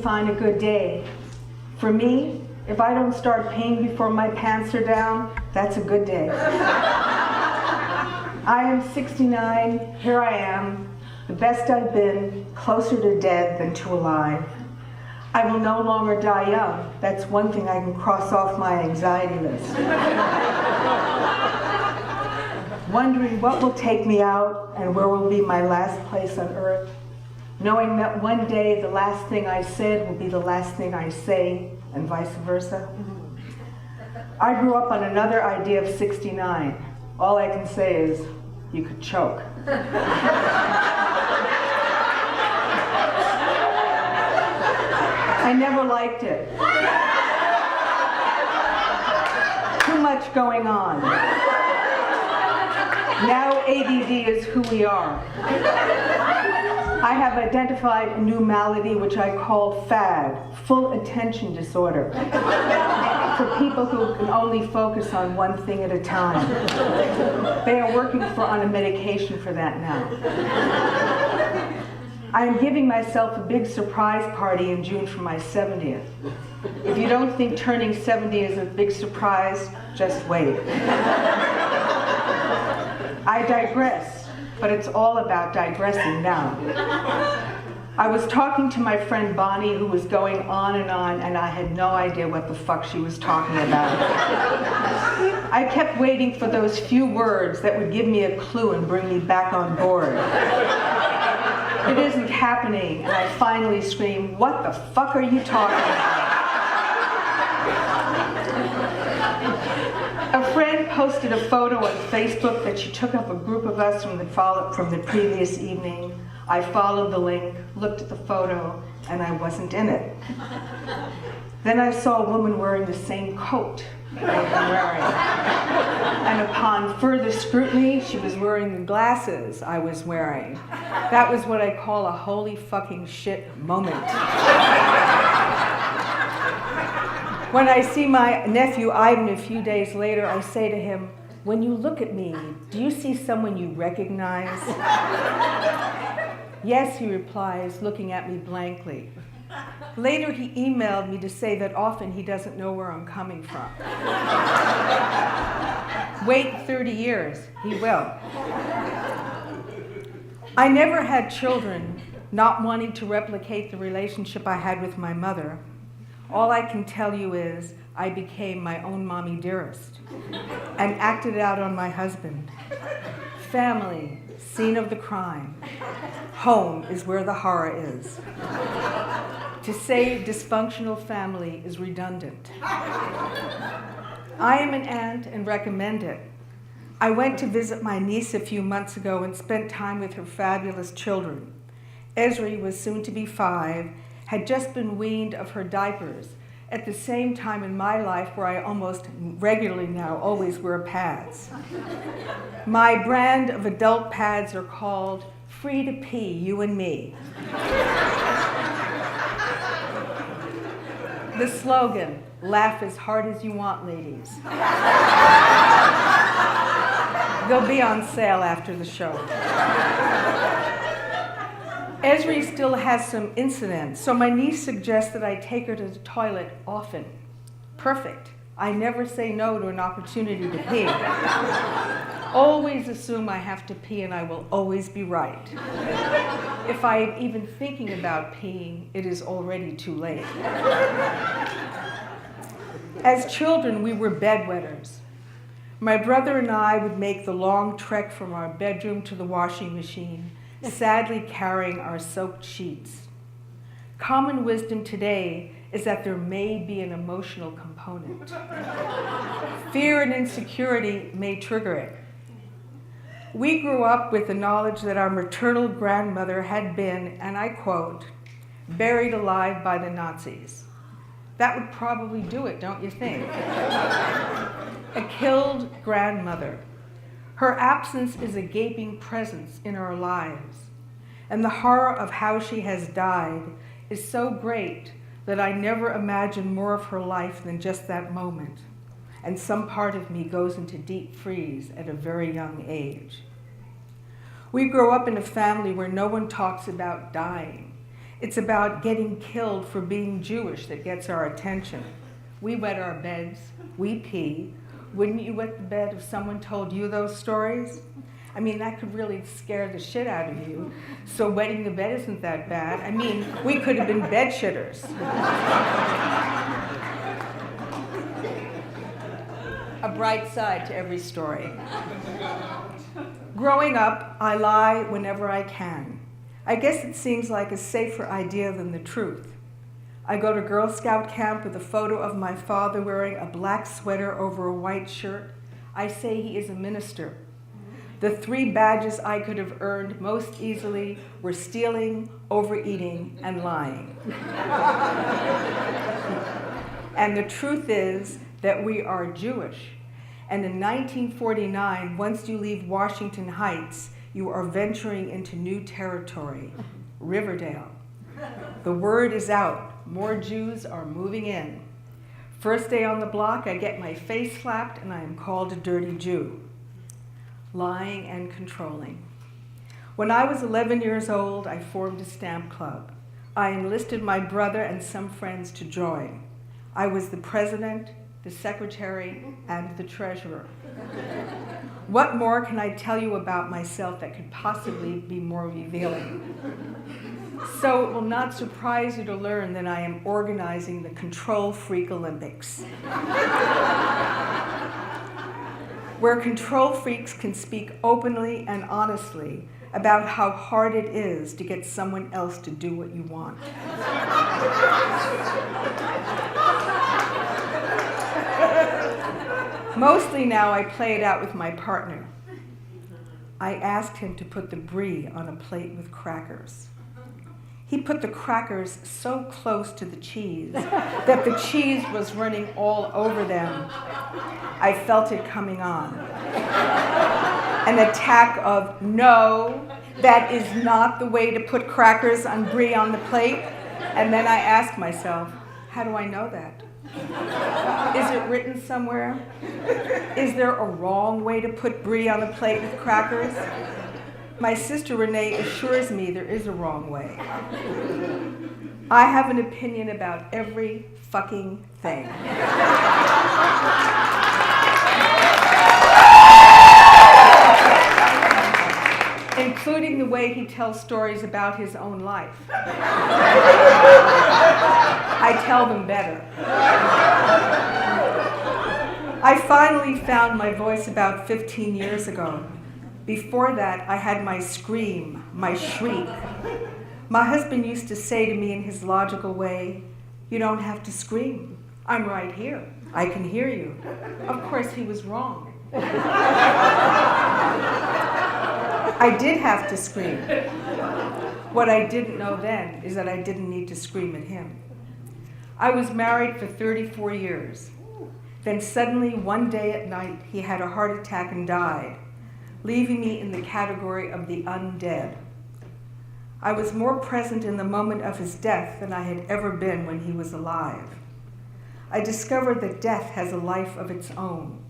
define a good day? For me, if I don't start peeing before my pants are down, that's a good day. I am 69, here I am, the best I've been, closer to dead than to alive. I will no longer die young. That's one thing I can cross off my anxiety list. Wondering what will take me out and where will be my last place on earth. Knowing that one day the last thing I said will be the last thing I say, and vice versa. I grew up on another idea of 69. All I can say is, you could choke. I never liked it. Too much going on. Now ADD is who we are. I have identified a new malady which I call FAD, full attention disorder, for people who can only focus on one thing at a time. They are working on a medication for that now. I am giving myself a big surprise party in June for my 70th. If you don't think turning 70 is a big surprise, just wait. I digress, but it's all about digressing now. I was talking to my friend Bonnie, who was going on, and I had no idea what the fuck she was talking about. I kept waiting for those few words that would give me a clue and bring me back on board. It isn't happening, and I finally scream, "What the fuck are you talking about?" A friend posted a photo on Facebook that she took of a group of us from the previous evening. I followed the link, looked at the photo, and I wasn't in it. Then I saw a woman wearing the same coat that I'd been wearing. And upon further scrutiny, she was wearing the glasses I was wearing. That was what I call a holy fucking shit moment. When I see my nephew Ivan a few days later, I say to him, "When you look at me, do you see someone you recognize?" "Yes," he replies, looking at me blankly. Later, he emailed me to say that often he doesn't know where I'm coming from. Wait 30 years, he will. I never had children, not wanting to replicate the relationship I had with my mother. All I can tell you is I became my own mommy dearest and acted out on my husband. Family, scene of the crime. Home is where the horror is. To say dysfunctional family is redundant. I am an aunt and recommend it. I went to visit my niece a few months ago and spent time with her fabulous children. Esri was soon to be 5, had just been weaned of her diapers, at the same time in my life where I almost regularly now always wear pads. My brand of adult pads are called Free to Pee, You and Me. The slogan, laugh as hard as you want, ladies. They'll be on sale after the show. Esri still has some incidents, so my niece suggests that I take her to the toilet often. Perfect. I never say no to an opportunity to pee. Always assume I have to pee and I will always be right. If I am even thinking about peeing, it is already too late. As children, we were bedwetters. My brother and I would make the long trek from our bedroom to the washing machine, sadly carrying our soaked sheets. Common wisdom today is that there may be an emotional component. Fear and insecurity may trigger it. We grew up with the knowledge that our maternal grandmother had been, and I quote, buried alive by the Nazis. That would probably do it, don't you think? A killed grandmother. Her absence is a gaping presence in our lives, and the horror of how she has died is so great that I never imagined more of her life than just that moment, and some part of me goes into deep freeze at a very young age. We grow up in a family where no one talks about dying, It's about getting killed for being Jewish that gets our attention. We wet our beds, we pee. Wouldn't you wet the bed if someone told you those stories? I mean, that could really scare the shit out of you. So wetting the bed isn't that bad. I mean, we could have been bed shitters. A bright side to every story. Growing up, I lie whenever I can. I guess it seems like a safer idea than the truth. I go to Girl Scout camp with a photo of my father wearing a black sweater over a white shirt. I say he is a minister. The 3 badges I could have earned most easily were stealing, overeating, and lying. And the truth is that we are Jewish. And in 1949, once you leave Washington Heights, you are venturing into new territory, Riverdale. The word is out. More Jews are moving in. First day on the block, I get my face slapped and I am called a dirty Jew. Lying and controlling. When I was 11 years old, I formed a stamp club. I enlisted my brother and some friends to join. I was the president, the secretary, and the treasurer. What more can I tell you about myself that could possibly be more revealing? So it will not surprise you to learn that I am organizing the Control Freak Olympics, where control freaks can speak openly and honestly about how hard it is to get someone else to do what you want. Mostly now I play it out with my partner. I asked him to put the brie on a plate with crackers. He put the crackers so close to the cheese that the cheese was running all over them. I felt it coming on. An attack of, no, that is not the way to put crackers on brie on the plate. And then I asked myself, how do I know that? Is it written somewhere? Is there a wrong way to put brie on a plate with crackers? My sister Renee assures me there is a wrong way. I have an opinion about every fucking thing. Including the way he tells stories about his own life. I tell them better. I finally found my voice about 15 years ago. Before that, I had my scream, my shriek. My husband used to say to me in his logical way, "You don't have to scream. I'm right here. I can hear you." Of course, he was wrong. I did have to scream. What I didn't know then is that I didn't need to scream at him. I was married for 34 years. Then suddenly, one day at night, he had a heart attack and died, leaving me in the category of the undead. I was more present in the moment of his death than I had ever been when he was alive. I discovered that death has a life of its own.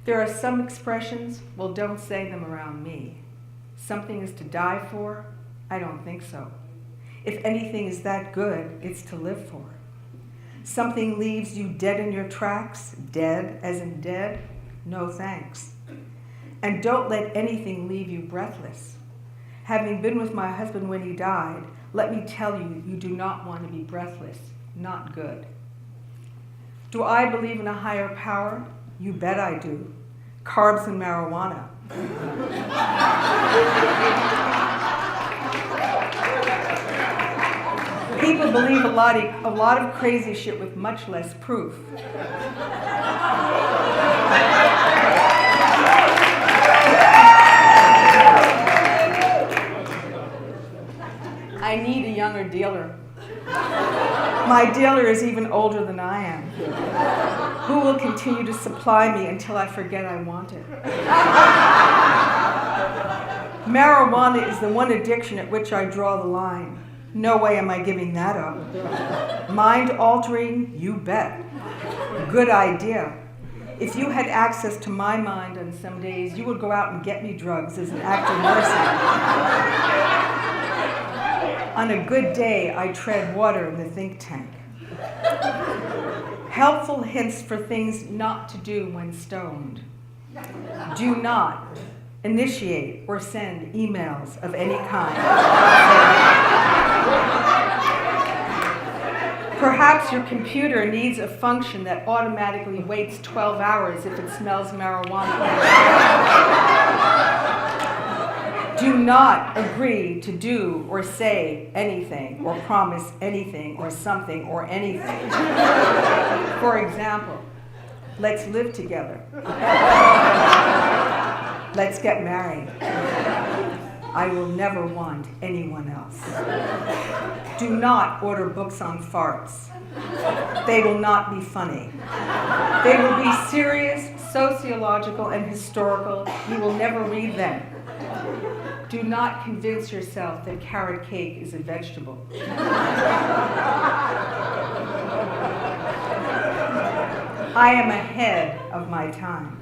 There are some expressions, well, don't say them around me. Something is to die for? I don't think so. If anything is that good, it's to live for. Something leaves you dead in your tracks, dead as in dead? No thanks. And don't let anything leave you breathless. Having been with my husband when he died, let me tell you, you do not want to be breathless. Not good. Do I believe in a higher power? You bet I do. Carbs and marijuana. People believe a lot of crazy shit with much less proof. I need a younger dealer. My dealer is even older than I am, who will continue to supply me until I forget I want it. Marijuana is the one addiction at which I draw the line. No way am I giving that up. Mind altering? You bet. Good idea. If you had access to my mind on some days, you would go out and get me drugs as an act of mercy. On a good day, I tread water in the think tank. Helpful hints for things not to do when stoned. Do not initiate or send emails of any kind. Perhaps your computer needs a function that automatically waits 12 hours if it smells marijuana. Do not agree to do or say anything or promise anything or something or anything. For example, let's live together. Let's get married. I will never want anyone else. Do not order books on farts. They will not be funny. They will be serious, sociological, and historical. You will never read them. Do not convince yourself that carrot cake is a vegetable. I am ahead of my time.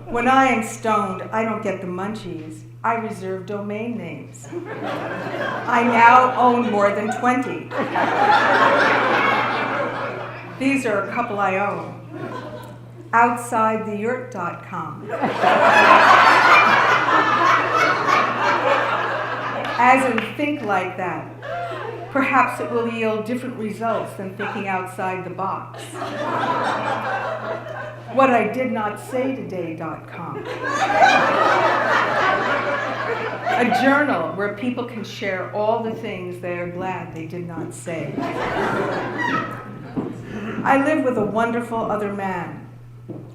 When I am stoned, I don't get the munchies. I reserve domain names. I now own more than 20. These are a couple I own. OutsideTheYurt.com. As in think like that. Perhaps it will yield different results than thinking outside the box. What I did not say today.com. A journal where people can share all the things they are glad they did not say. I live with a wonderful other man.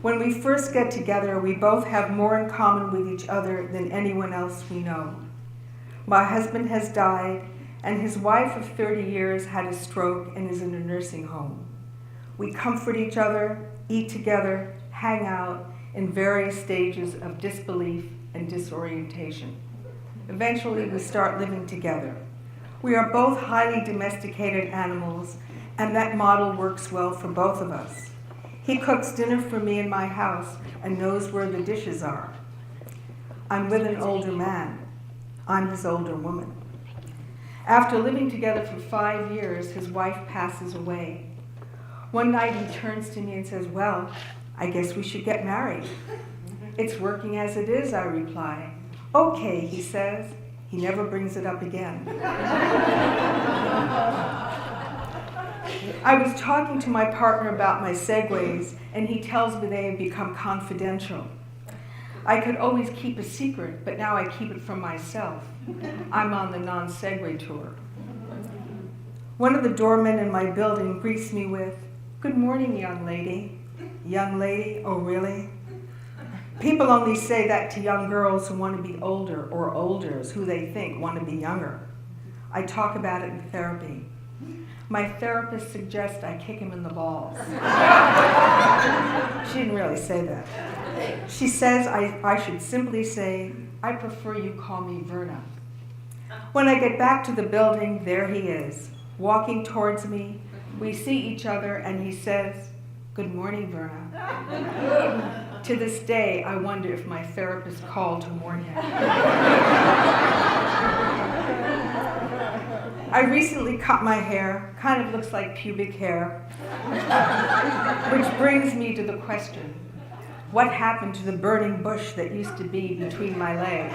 When we first get together, we both have more in common with each other than anyone else we know. My husband has died, and his wife of 30 years had a stroke and is in a nursing home. We comfort each other, eat together, hang out in various stages of disbelief and disorientation. Eventually, we start living together. We are both highly domesticated animals, and that model works well for both of us. He cooks dinner for me in my house and knows where the dishes are. I'm with an older man. I'm his older woman. After living together for 5 years, his wife passes away. One night he turns to me and says, "Well, I guess we should get married." "It's working as it is," I reply. "Okay," he says. He never brings it up again. I was talking to my partner about my segues, and he tells me they have become confidential. I could always keep a secret, but now I keep it from myself. I'm on the non-segue tour. One of the doormen in my building greets me with, "Good morning, young lady." Young lady? Oh, really? People only say that to young girls who want to be older or olders who they think want to be younger. I talk about it in therapy. My therapist suggests I kick him in the balls. She didn't really say that. She says I should simply say, "I prefer you call me Verna." When I get back to the building, there he is, walking towards me. We see each other, and he says, "Good morning, Verna." To this day, I wonder if my therapist called to warn him. I recently cut my hair, kind of looks like pubic hair, which brings me to the question, what happened to the burning bush that used to be between my legs?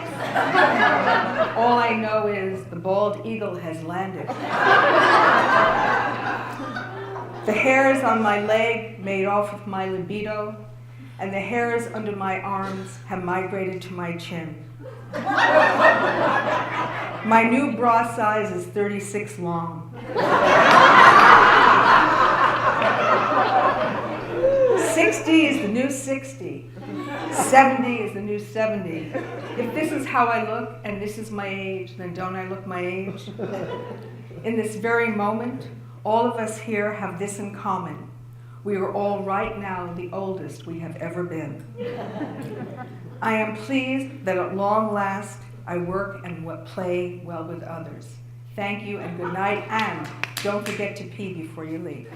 All I know is the bald eagle has landed. The hairs on my leg made off with my libido, and the hairs under my arms have migrated to my chin. My new bra size is 36 long. 60 is the new 60. 70 is the new 70. If this is how I look and this is my age, then don't I look my age? In this very moment, all of us here have this in common. We are all right now the oldest we have ever been. I am pleased that at long last I work and play well with others. Thank you and good night, and don't forget to pee before you leave.